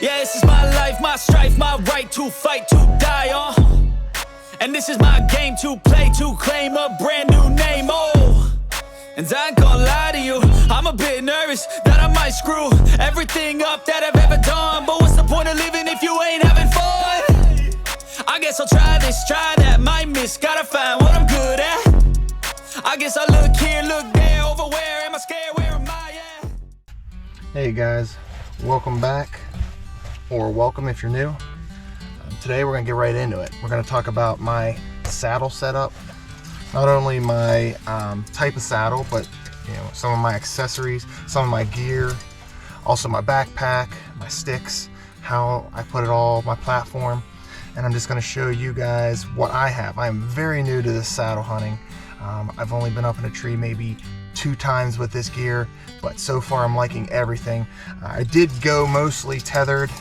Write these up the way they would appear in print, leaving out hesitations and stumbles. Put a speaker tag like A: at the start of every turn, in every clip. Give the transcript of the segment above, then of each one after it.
A: Yeah, this is my life, my strife, my right to fight, to die on. And this is my game to play, to claim a brand new name, oh. And I ain't gonna lie to you, I'm a bit nervous that I might screw everything up that I've ever done. But what's the point of living if you ain't having fun? I guess I'll try this, try that, might miss, gotta find what I'm good at. I guess I look here, look there, over where am I scared, where am I at?
B: Hey guys, welcome back, or welcome if you're new. Today we're gonna get right into it. We're gonna talk about my saddle setup. Not only my type of saddle, but some of my accessories, some of my gear, also my backpack, my sticks, how I put it all, my platform, and I'm just going to show you guys what I have. I'm very new to this saddle hunting. I've only been up in a tree maybe 2 times with this gear, but so far I'm liking everything. I did go mostly tethered.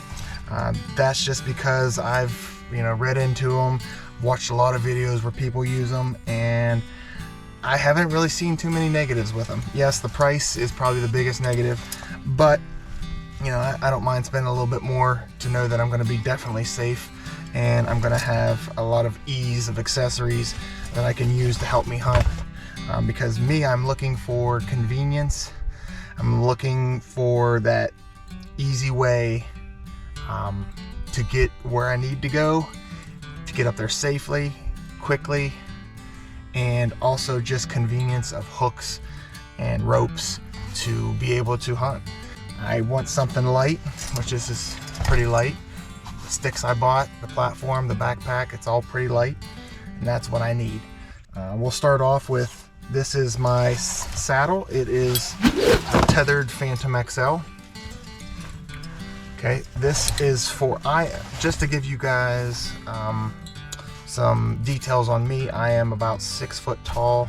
B: That's just because I've read into them, watched a lot of videos where people use them, and I haven't really seen too many negatives with them. Yes, the price is probably the biggest negative, but I don't mind spending a little bit more to know that I'm going to be definitely safe, and I'm going to have a lot of ease of accessories that I can use to help me hunt. Because I'm looking for convenience. I'm looking for that easy way to get where I need to go, to get up there safely, quickly, and also just convenience of hooks and ropes to be able to hunt. I want something light, which this is pretty light. The sticks I bought, the platform, the backpack, it's all pretty light, and that's what I need. We'll start off with, this is my saddle. It is a tethered Phantom XL. Okay, this is for, just to give you guys some details on me, I am about 6 foot tall.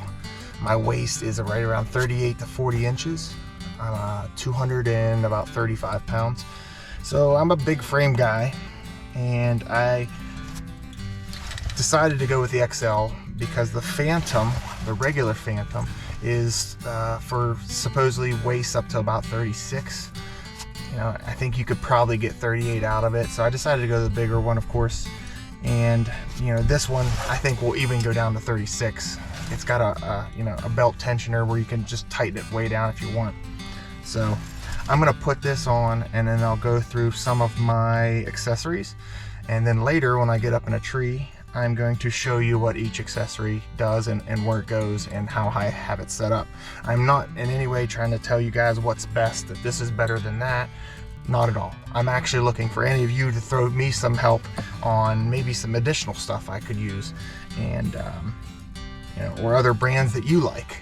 B: My waist is right around 38 to 40 inches. I'm 235 pounds. So I'm a big frame guy, and I decided to go with the XL because the Phantom, the regular Phantom, is for supposedly waist up to about 36. I think you could probably get 38 out of it, so I decided to go the bigger one, of course. And this one I think will even go down to 36. It's got a belt tensioner where you can just tighten it way down if you want. So I'm gonna put this on, and then I'll go through some of my accessories, and then later when I get up in a tree, I'm going to show you what each accessory does and where it goes and how I have it set up. I'm not in any way trying to tell you guys what's best, that this is better than that. Not at all. I'm actually looking for any of you to throw me some help on maybe some additional stuff I could use, and or other brands that you like.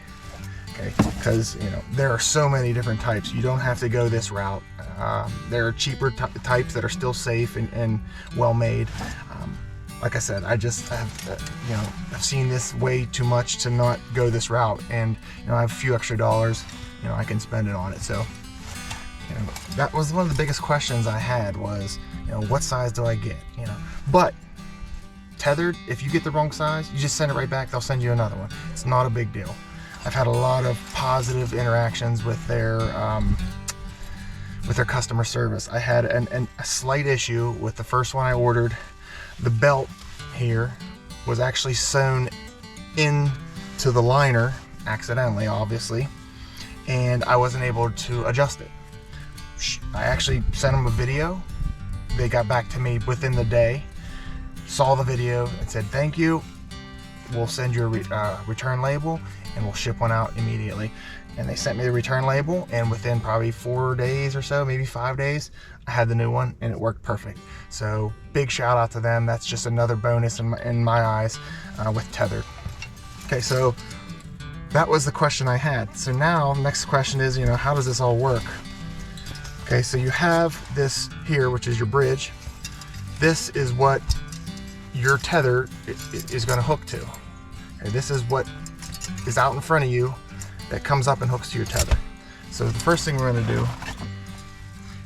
B: Okay, because there are so many different types. You don't have to go this route. There are cheaper types that are still safe and well made. Like I said, I've seen this way too much to not go this route, and I have a few extra dollars, I can spend it on it. So that was one of the biggest questions I had was, what size do I get? But tethered, if you get the wrong size, you just send it right back. They'll send you another one. It's not a big deal. I've had a lot of positive interactions with their customer service. I had a slight issue with the first one I ordered. The belt here was actually sewn into the liner accidentally, obviously, and I wasn't able to adjust it. I actually sent them a video. They got back to me within the day, saw the video, and said, thank you, we'll send you a return label, and we'll ship one out immediately. And they sent me the return label, and within probably 4 days or so, maybe 5 days, I had the new one, and it worked perfect. So big shout out to them. That's just another bonus in my eyes with tethered. Okay, so that was the question I had. So now next question is, how does this all work? Okay, so you have this here, which is your bridge. This is what your tether is going to hook to. Okay, this is what is out in front of you that comes up and hooks to your tether. So the first thing we're going to do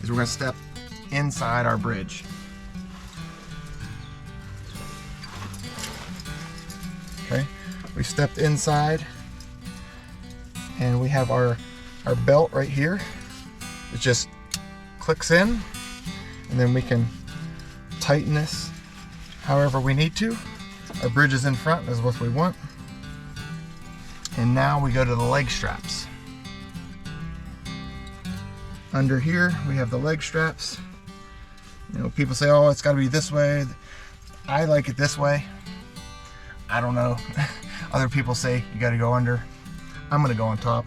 B: is we're going to step inside our bridge. Okay, we stepped inside, and we have our belt right here. It just clicks in, and then we can tighten this however we need to. Our bridge is in front, is what we want. And now we go to the leg straps. Under here we have the leg straps. You know, people say, oh, it's got to be this way. I like it this way. I don't know. Other people say you got to go under. I'm going to go on top.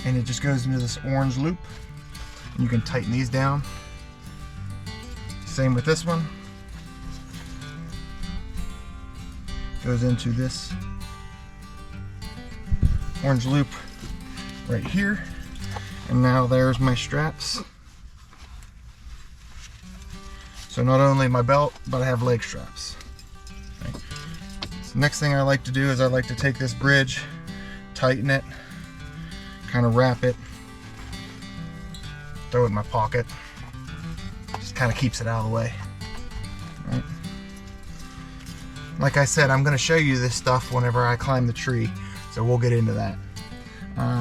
B: And it just goes into this orange loop. And you can tighten these down. Same with this one. Goes into this orange loop right here. And now there's my straps. So not only my belt, but I have leg straps. Okay. So next thing I like to do is I like to take this bridge, tighten it, kind of wrap it, throw it in my pocket. Just kind of keeps it out of the way. Right. Like I said, I'm going to show you this stuff whenever I climb the tree, so we'll get into that.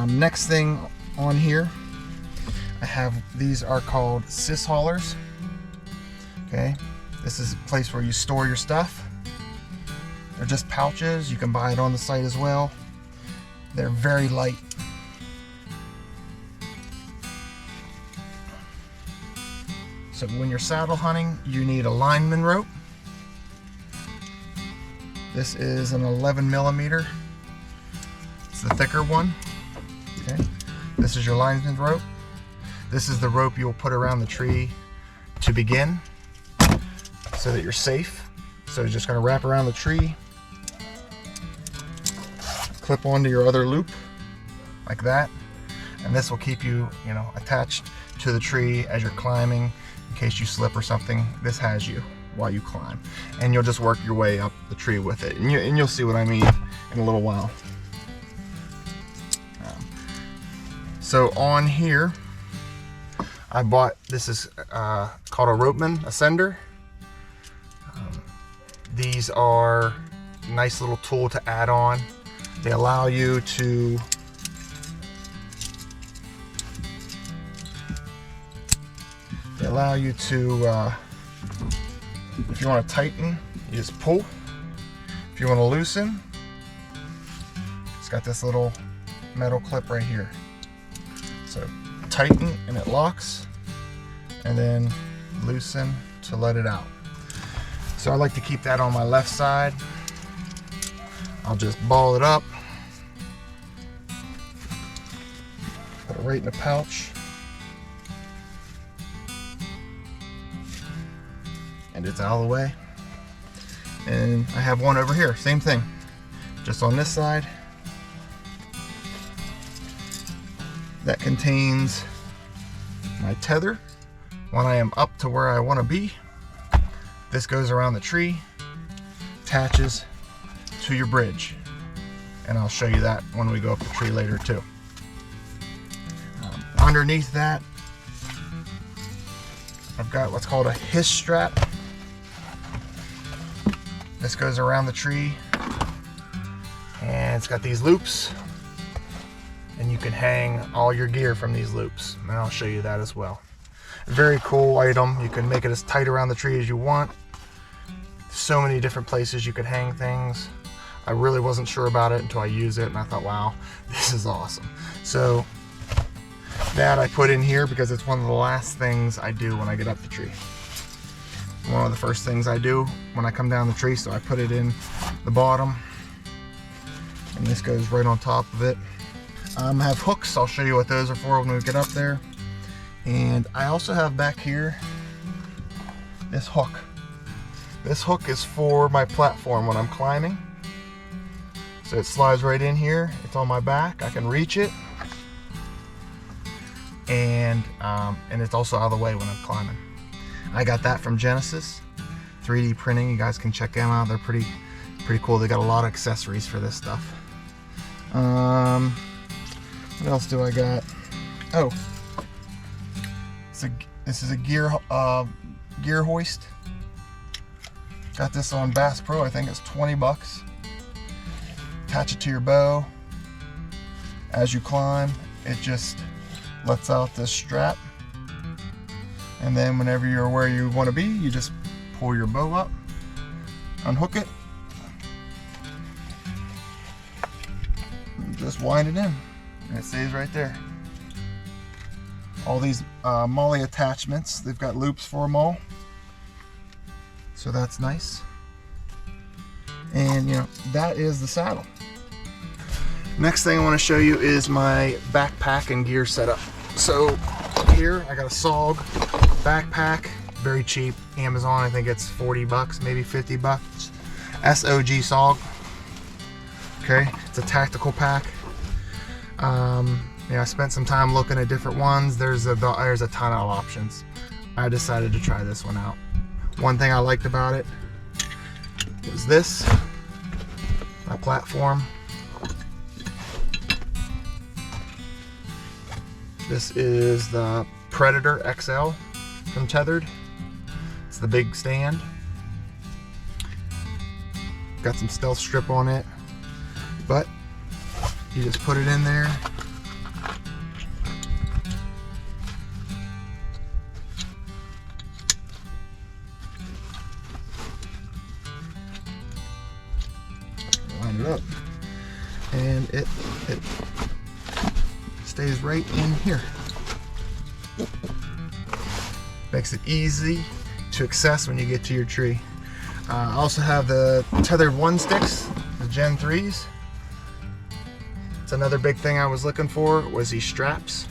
B: Next thing on here, I have, these are called sis haulers. Okay, this is a place where you store your stuff. They're just pouches. You can buy it on the site as well. They're very light. So when you're saddle hunting, you need a lineman rope. This is an 11 millimeter. It's the thicker one. Okay, this is your lineman rope. This is the rope you'll put around the tree to begin, so that you're safe. So you're just going to wrap around the tree, clip onto your other loop like that, and this will keep you, you know, attached to the tree as you're climbing in case you slip or something. This has you while you climb, and you'll just work your way up the tree with it, and you'll see what I mean in a little while. So on here I bought, this is called a ropeman ascender. These are a nice little tool to add on. They allow you to if you want to tighten, you just pull. If you want to loosen, it's got this little metal clip right here. So tighten and it locks, and then loosen to let it out. So I like to keep that on my left side. I'll just ball it up, put it right in the pouch, and it's out of the way. And I have one over here, same thing, just on this side. That contains my tether when I am up to where I want to be. This goes around the tree, attaches to your bridge, and I'll show you that when we go up the tree later too. Underneath that, I've got what's called a hoist strap. This goes around the tree, and it's got these loops, and you can hang all your gear from these loops, and I'll show you that as well. Very cool item. You can make it as tight around the tree as you want. So many different places you could hang things. I really wasn't sure about it until I used it, and I thought, wow, this is awesome. So that I put in here because it's one of the last things I do when I get up the tree. One of the first things I do when I come down the tree, so I put it in the bottom, and this goes right on top of it. I have hooks. I'll show you what those are for when we get up there. And I also have back here this hook. This hook is for my platform when I'm climbing. So it slides right in here. It's on my back. I can reach it. And it's also out of the way when I'm climbing. I got that from Genesis 3D printing. You guys can check them out. They're pretty cool. They got a lot of accessories for this stuff. What else do I got? Oh, this is a gear hoist. Got this on Bass Pro. I think it's 20 bucks. Attach it to your bow. As you climb, it just lets out this strap, And then whenever you're where you want to be, you just pull your bow up, unhook it, and just wind it in, and it stays right there. All these molly attachments, they've got loops for them all, so that's nice. And you know, that is the saddle. Next thing I want to show you is my backpack and gear setup. So here I got a SOG backpack, very cheap, Amazon, I think it's 40 bucks, maybe 50 bucks. SOG SOG. Okay, it's a tactical pack. Yeah, I spent some time looking at different ones. There's a ton of options. I decided to try this one out. One thing I liked about it was this, my platform. This is the Predator XL from Tethered. It's the big stand. Got some stealth strip on it, but you just put it in there. Line it up, and it stays right in here. Makes it easy to access when you get to your tree. I also have the Tethered 1 sticks, the Gen 3s. It's another big thing I was looking for, was these straps.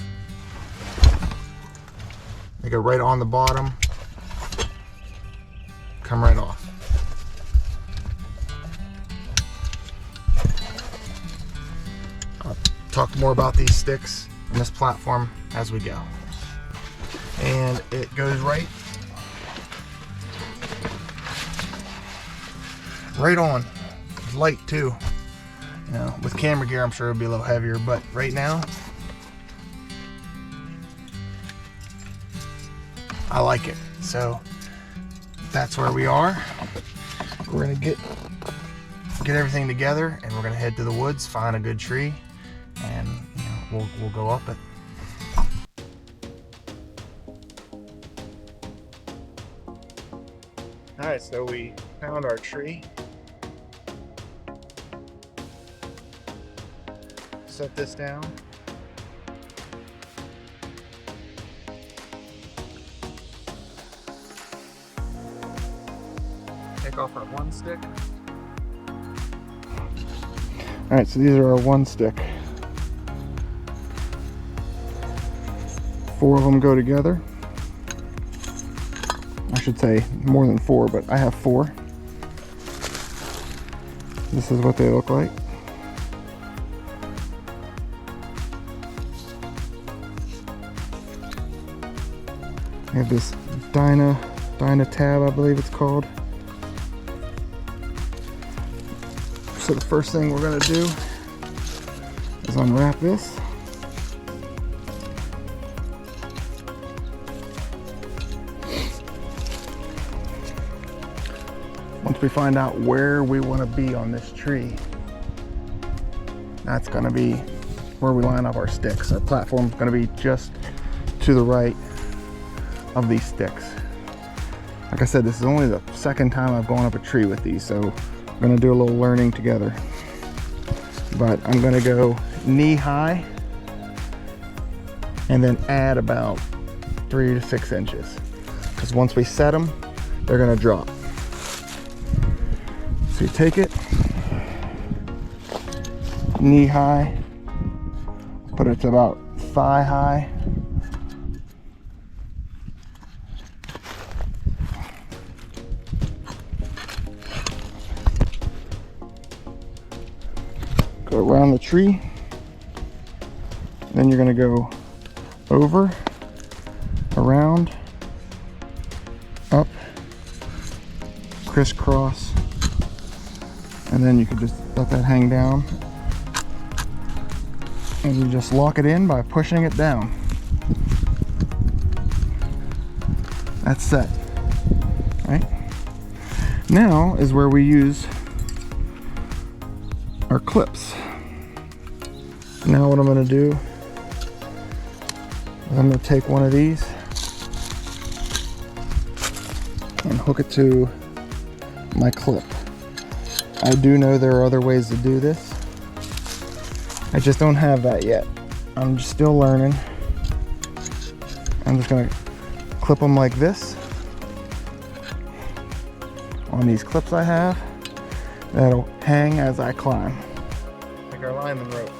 B: They go right on the bottom, come right off. I'll talk more about these sticks and this platform as we go. And it goes right on. It's light too. You know, with camera gear I'm sure it'll be a little heavier, but right now I like it. So that's where we are. We're gonna get everything together, and we're gonna head to the woods, find a good tree, and you know, we'll go up it. Alright, so we found our tree. Set this down. Take off our 1 stick. Alright, so these are our 1 stick. 4 of them go together. I should say more than 4, but I have 4. This is what they look like. I have this Dyna tab, I believe it's called. So the first thing we're gonna do is unwrap this. Once we find out where we want to be on this tree, that's going to be where we line up our sticks. Our platform is going to be just to the right of these sticks. Like I said, this is only the second time I've gone up a tree with these, so I'm going to do a little learning together. But I'm going to go knee high and then add about 3 to 6 inches, because once we set them, they're going to drop. So you take it, knee high, put it to about thigh high. Go around the tree. Then you're going to go over, around, up, crisscross. And then you can just let that hang down, and you just lock it in by pushing it down. That's set. Right? Now is where we use our clips. Now what I'm going to do is I'm going to take one of these, and hook it to my clip. I do know there are other ways to do this. I just don't have that yet. I'm still learning. I'm just gonna clip them like this on these clips I have. That'll hang as I climb. Like our lineman rope.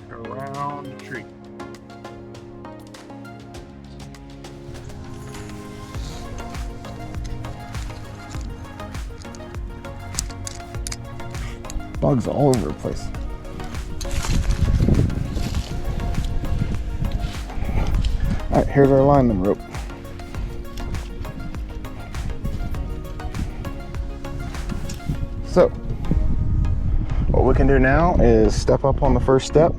B: Around the tree. Bugs all over the place. All right, here's our lineman rope. So, what we can do now is step up on the first step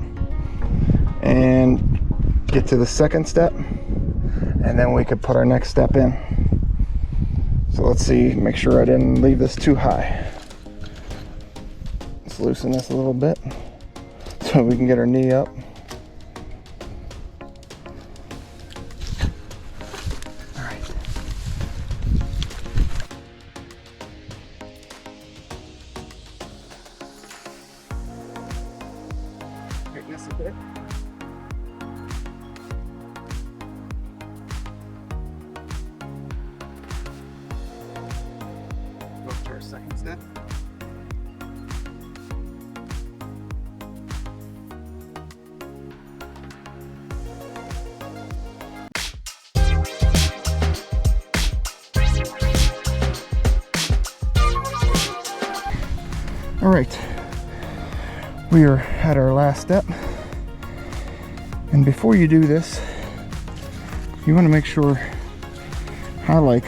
B: and get to the second step, and then we could put our next step in. So let's see, make sure I didn't leave this too high. Let's loosen this a little bit so we can get our knee up. All right. Tighten this a bit. Go to our second step. All right, we are at our last step. And before you do this, you want to make sure, I like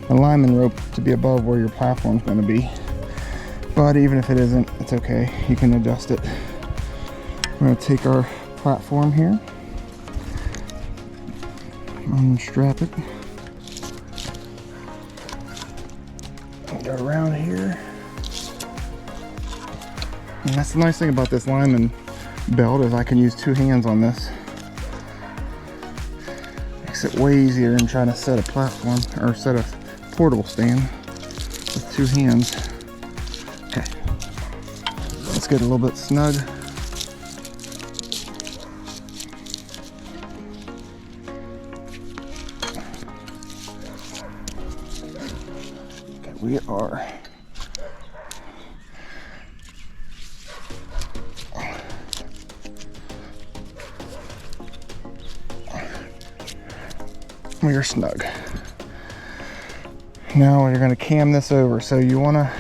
B: the lineman rope to be above where your platform's going to be. But even if it isn't, it's okay. You can adjust it. We're going to take our platform here, unstrap it, go around here. And that's the nice thing about this lineman belt is I can use two hands on this. Makes it way easier than trying to set a platform or set a portable stand with two hands. Okay, let's get a little bit snug. Okay, we are snug. Now you're going to cam this over, so you want to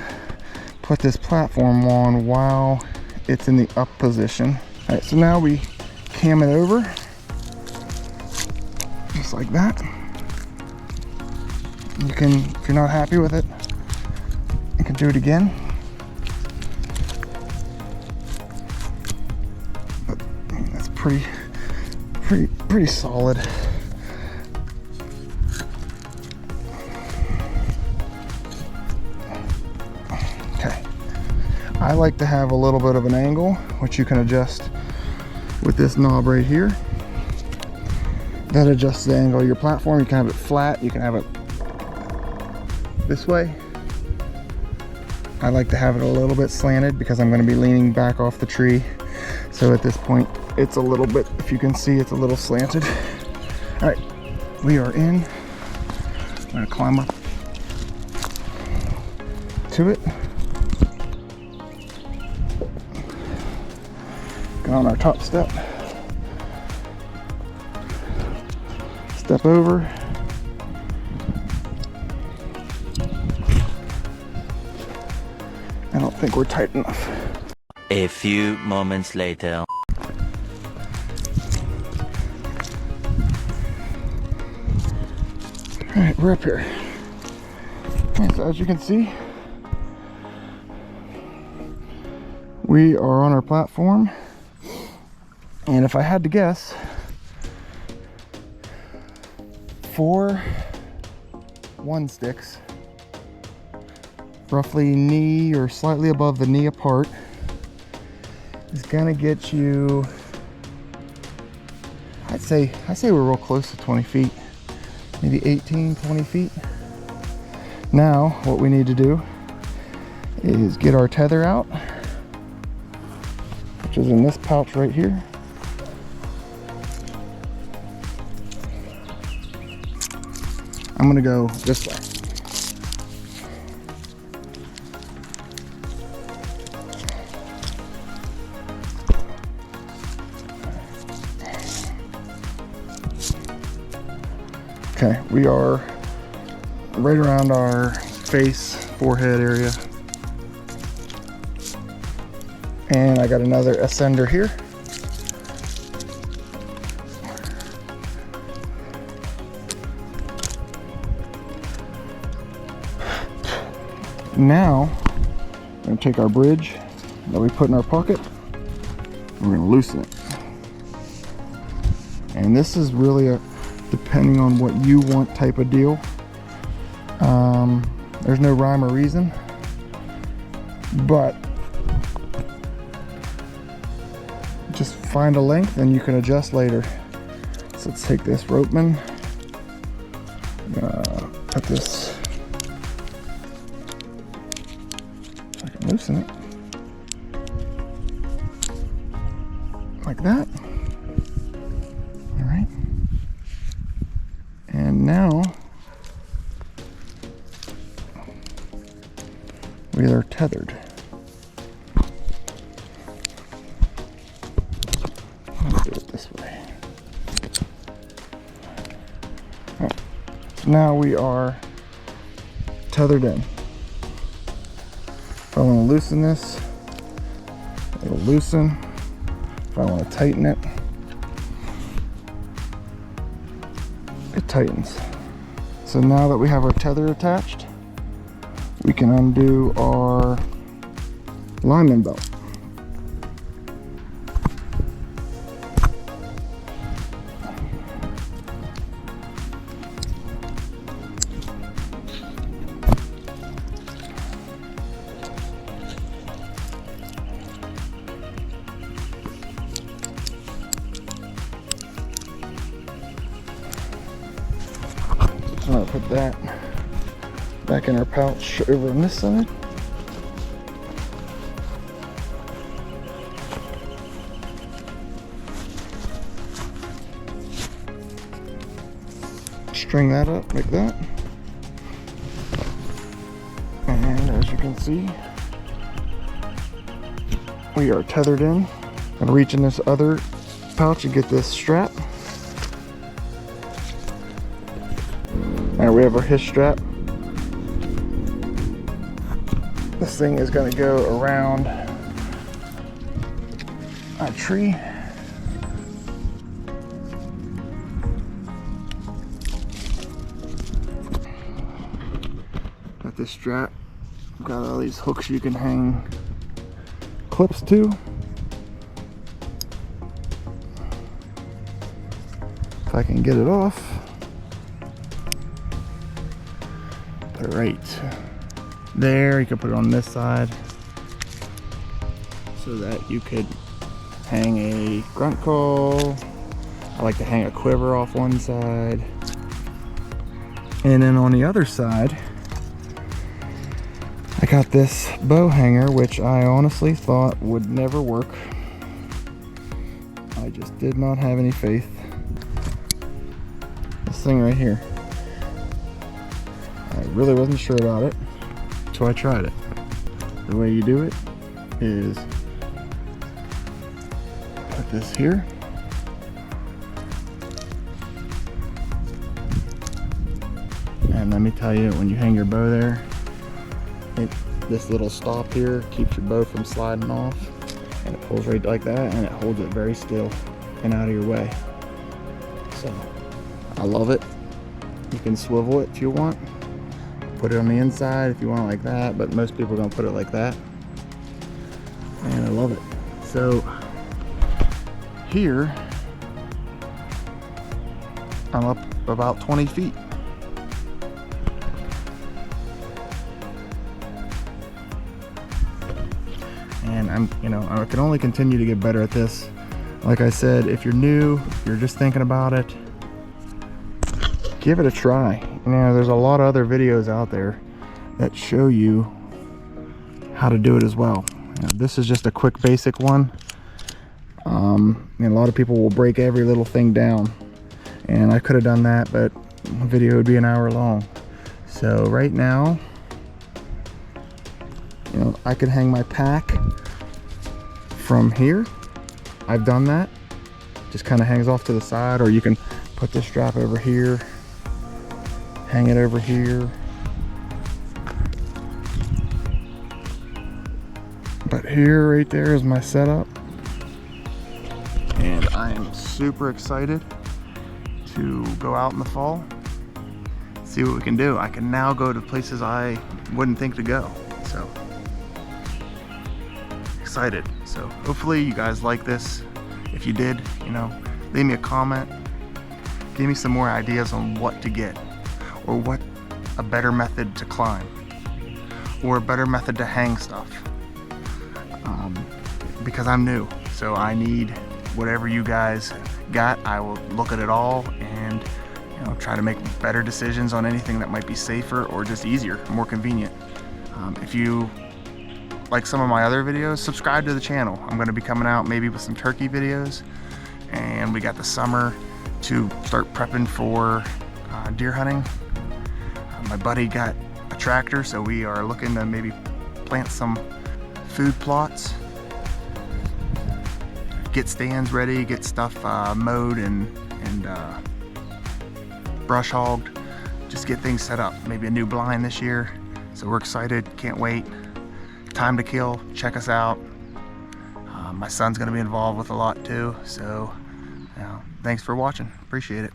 B: put this platform on while it's in the up position. All right, so now we cam it over just like that. You can, if you're not happy with it, you can do it again. But that's pretty solid. I like to have a little bit of an angle, which you can adjust with this knob right here. That adjusts the angle of your platform. You can have it flat, you can have it this way. I like to have it a little bit slanted because I'm going to be leaning back off the tree. So at this point, it's a little bit, if you can see, it's a little slanted. All right, we are in. I'm going to climb up to it. On our top step, step over, I don't think we're tight enough.
C: A few moments later.
B: All right, we're up here. And so as you can see, we are on our platform. And if I had to guess, 4 1 sticks, roughly knee or slightly above the knee apart, is gonna get you, I say we're real close to 20 feet, maybe 18, 20 feet. Now, what we need to do is get our tether out, which is in this pouch right here. I'm gonna go this way. Okay, we are right around our face, forehead area. And I got another ascender here. Now, we're going to take our bridge that we put in our pocket, and we're going to loosen it. And this is really a, depending on what you want type of deal. There's no rhyme or reason, but just find a length and you can adjust later. So let's take this ropeman, put this, so I can loosen it like that. All right, and now we are tethered. Let's do it this way. All right. So now we are tethered in. If I want to loosen this, it'll loosen. If I want to tighten it, it tightens. So now that we have our tether attached, we can undo our lineman belt. So I'm going to put that back in our pouch over on this side. String that up like that. And as you can see, we are tethered in. I'm gonna reach in this other pouch and get this strap. All right, we have our hitch strap. This thing is going to go around a tree. Got this strap. Got all these hooks you can hang clips to. If I can get it off. Put it right there. You can put it on this side so that you could hang a grunt call. I like to hang a quiver off one side, and then on the other side I got this bow hanger, which I honestly thought would never work. I just did not have any faith. This thing right here, I really wasn't sure about it. So I tried it. The way you do it is put this here. And let me tell you, when you hang your bow there, this little stop here keeps your bow from sliding off, and it pulls right like that, and it holds it very still and out of your way. So I love it. You can swivel it if you want. Put it on the inside if you want it like that, but most people are going to put it like that, and I love it. So here I'm up about 20 feet. And I can only continue to get better at this. Like I said, if you're new, you're just thinking about it, give it a try. You know, there's a lot of other videos out there that show you how to do it as well. You know, this is just a quick basic one. And a lot of people will break every little thing down, and I could have done that, but the video would be an hour long. So right now, you know, I could hang my pack from here. I've done that. Just kind of hangs off to the side, or you can put this strap over here, hang it over here. But here, right there is my setup. And I am super excited to go out in the fall, see what we can do. I can now go to places I wouldn't think to go. So excited. So hopefully you guys like this. If you did, you know, leave me a comment. Give me some more ideas on what to get, or what a better method to climb, or a better method to hang stuff. Because I'm new, so I need whatever you guys got. I will look at it all and, you know, try to make better decisions on anything that might be safer or just easier, more convenient. If you like some of my other videos, subscribe to the channel. I'm going to be coming out maybe with some turkey videos, and we got the summer to start prepping for deer hunting. My buddy got a tractor, so we are looking to maybe plant some food plots, get stands ready, get stuff mowed and brush hogged, just get things set up. Maybe a new blind this year. So we're excited, can't wait. Time to kill, check us out. My son's gonna be involved with a lot too. So, you know, thanks for watching, appreciate it.